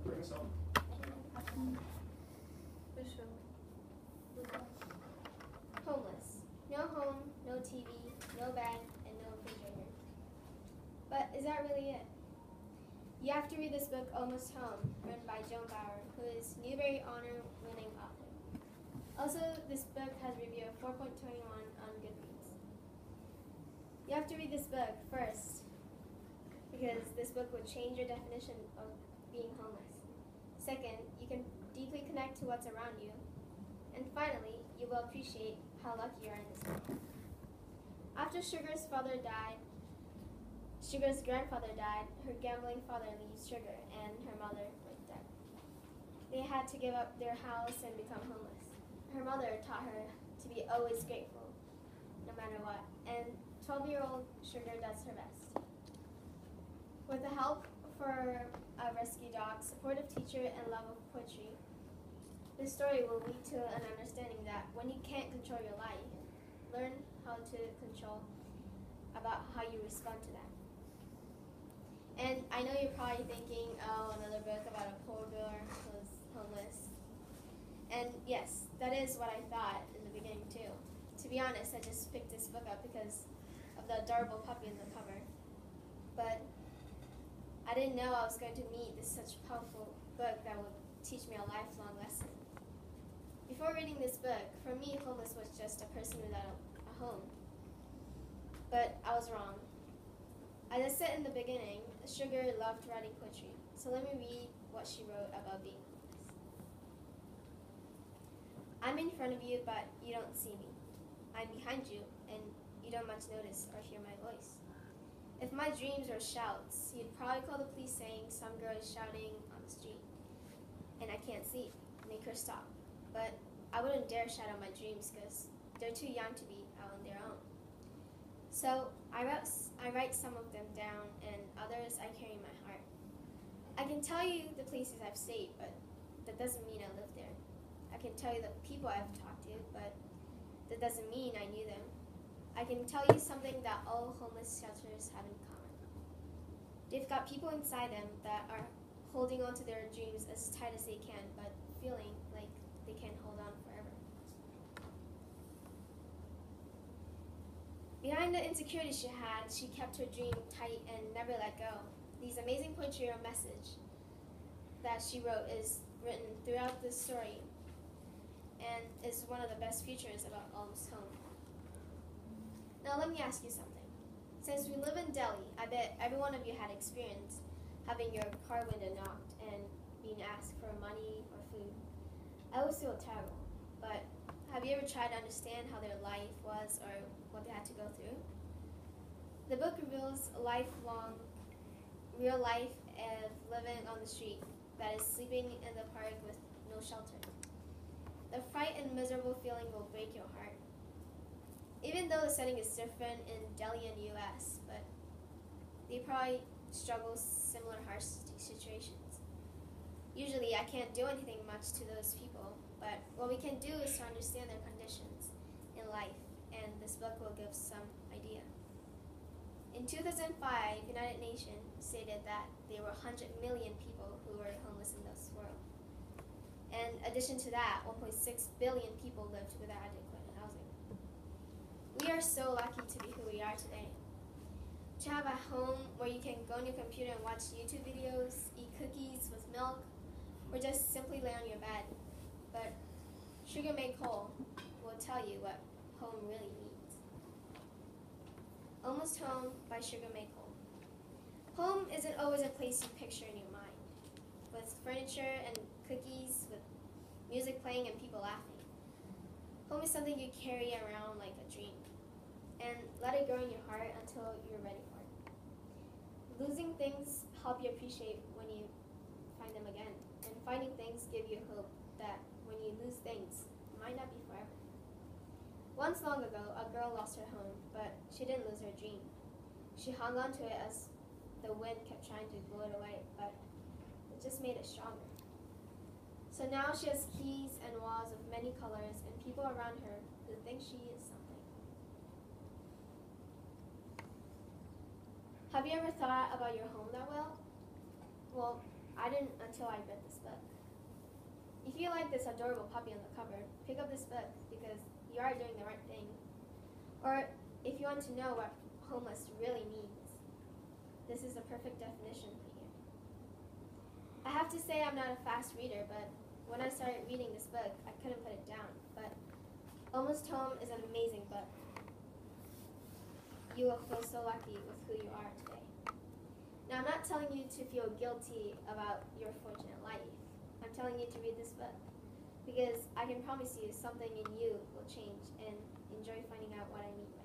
bring us home. Homeless. No home, no TV, no bed, and no refrigerator. But is that really it? You have to read this book, Almost Home, written by Joan Bauer, who is Newbery Honor-winning author. Also, this book has a review of 4.21 on Goodreads. You have to read this book first, because this book will change your definition of being homeless. Second, you can deeply connect to what's around you. And finally, you will appreciate how lucky you are in this world. After Sugar's grandfather died, her gambling father leaves Sugar, and her mother went dead. They had to give up their house and become homeless. Her mother taught her to be always grateful, no matter what, and 12-year-old Sugar does her best. With the help for a rescue dog, supportive teacher, and love of poetry, this story will lead to an understanding that when you can't control your life, learn how to control about how you respond to that. And I know you're probably thinking, oh, another book about a poor girl who's homeless. And yes, that is what I thought in the beginning too. To be honest, I just picked this book up because of the adorable puppy in the cover. But I didn't know I was going to meet such a powerful book that would teach me a lifelong lesson. Before reading this book, for me, homeless was just a person without a home. But I was wrong. As I said in the beginning, Sugar loved writing poetry. So let me read what she wrote about being homeless. I'm in front of you, but you don't see me. I'm behind you, and you don't much notice or hear my voice. If my dreams were shouts, you'd probably call the police saying some girl is shouting on the street, and I can't see. Make her stop. But I wouldn't dare shout out my dreams because they're too young to be out on their own. So I write some of them down, and others I carry in my heart. I can tell you the places I've stayed, but that doesn't mean I live there. I can tell you the people I've talked to, but that doesn't mean I knew them. I can tell you something that all homeless shelters have in common. They've got people inside them that are holding on to their dreams as tight as they can, but feeling like they can't hold on forever. Behind the insecurity she had, she kept her dream tight and never let go. These amazing poetry or message that she wrote is written throughout this story and is one of the best features about Almost Home. Now let me ask you something. Since we live in Delhi, I bet every one of you had experience having your car window knocked and being asked for money or food. I always feel terrible, but have you ever tried to understand how their life was or what they had to go through? The book reveals a lifelong, real life of living on the street, that is sleeping in the park with no shelter. The fright and miserable feeling will break your heart. Even though the setting is different in Delhi and US, but they probably struggle similar harsh situations. Usually I can't do anything much to those people, but what we can do is to understand their conditions in life, and this book will give some idea. In 2005, United Nations stated that there were 100 million people who were homeless in this world. And in addition to that, 1.6 billion people lived without adequate housing. We are so lucky to be who we are today. To have a home where you can go on your computer and watch YouTube videos, eat cookies with milk, or just simply lay on your bed. But Sugar Made Whole will tell you what home really means. Almost Home by Sugar Made Whole. Home isn't always a place you picture in your mind, with furniture and cookies, with music playing and people laughing. Home is something you carry around like a dream, and let it grow in your heart until you're ready for it. Losing things help you appreciate when you find them again, and finding things give you hope that when you lose things, it might not be forever. Once long ago, a girl lost her home, but she didn't lose her dream. She hung on to it as the wind kept trying to blow it away, but it just made it stronger. So now she has keys and walls of many colors and people around her who think she is something. Have you ever thought about your home that well? Well, I didn't until I read this book. If you like this adorable puppy on the cover, pick up this book because you are doing the right thing. Or if you want to know what homeless really means, this is the perfect definition for you. I have to say I'm not a fast reader, but when I started reading this book, I couldn't put it down. But Almost Home is an amazing book. You will feel so lucky with who you are today. Now, I'm not telling you to feel guilty about your fortunate life. I'm telling you to read this book because I can promise you something in you will change and enjoy finding out what I mean by